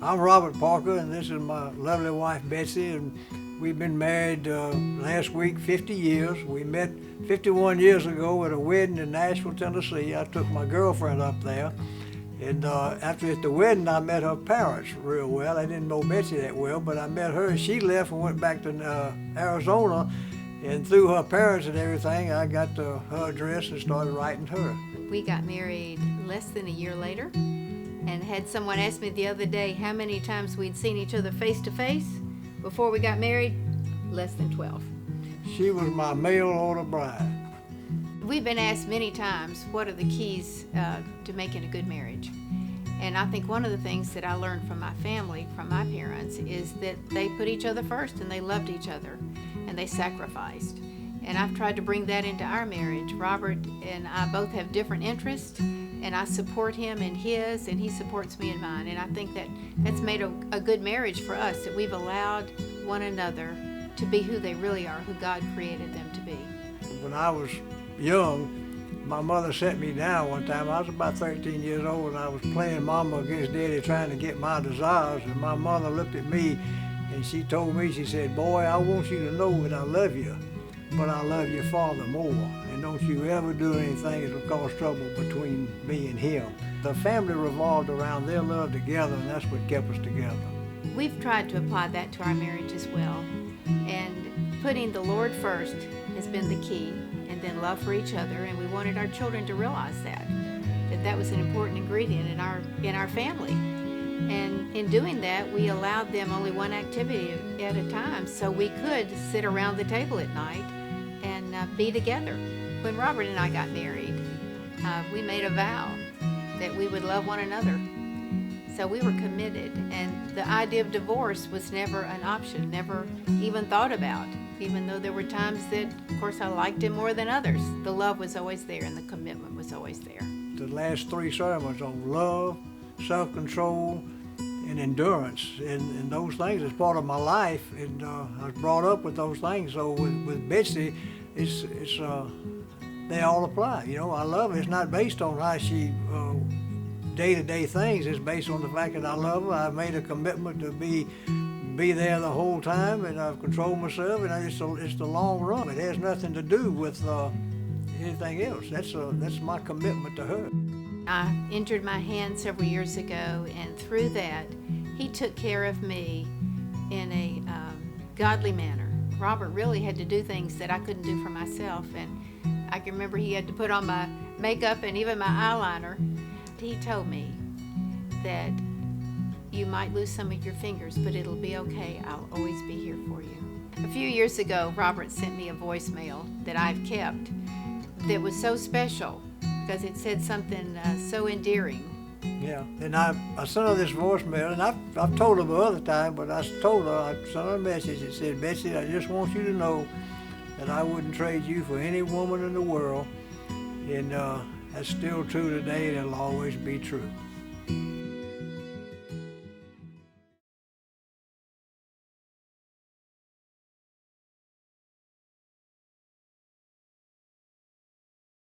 I'm Robert Parker, and this is my lovely wife, Betsy, and we've been married last week 50 years. We met 51 years ago at a wedding in Nashville, Tennessee. I took my girlfriend up there, and after the wedding, I met her parents real well. I didn't know Betsy that well, but I met her, and she left and went back to Arizona, and through her parents and everything, I got her address and started writing her. We got married less than a year later, and had someone ask me the other day how many times we'd seen each other face to face before we got married. Less than 12. She was my mail order bride. We've been asked many times, what are the keys to making a good marriage? And I think one of the things that I learned from my family, from my parents, is that they put each other first, and they loved each other, and they sacrificed. And I've tried to bring that into our marriage. Robert and I both have different interests, and I support him in his, and he supports me in mine. And I think that that's made a good marriage for us, that we've allowed one another to be who they really are, who God created them to be. When I was young, my mother sat me down one time. I was about 13 years old, and I was playing mama against daddy trying to get my desires. And my mother looked at me, and she told me, she said, "Boy, I want you to know that I love you, but I love your father more. And don't you ever do anything that will cause trouble between me and him." The family revolved around their love together, and that's what kept us together. We've tried to apply that to our marriage as well. And putting the Lord first has been the key, and then love for each other. And we wanted our children to realize that was an important ingredient in our family. And in doing that, we allowed them only one activity at a time, so we could sit around the table at night and be together. When Robert and I got married, we made a vow that we would love one another. So we were committed, and the idea of divorce was never an option, never even thought about, even though there were times that, of course, I liked him more than others. The love was always there, and the commitment was always there. The last 3 sermons on love, self-control, and endurance, and those things is part of my life, and I was brought up with those things. So with Betsy, it's they all apply. You know, our love is not based on how she day-to-day things. It's based on the fact that I love her. I've made a commitment to be there the whole time, and I've controlled myself, and it's the long run. It has nothing to do with anything else. That's my commitment to her. I injured my hand several years ago, and through that, he took care of me in a godly manner. Robert really had to do things that I couldn't do for myself, and I can remember he had to put on my makeup and even my eyeliner. He told me that you might lose some of your fingers, but it'll be okay. I'll always be here for you. A few years ago, Robert sent me a voicemail that I've kept that was so special, because it said something so endearing. Yeah, and I sent her this voicemail, and I've told her other time, but I told her, I sent her a message that said, "Betsy, I just want you to know that I wouldn't trade you for any woman in the world," and that's still true today, and it'll always be true.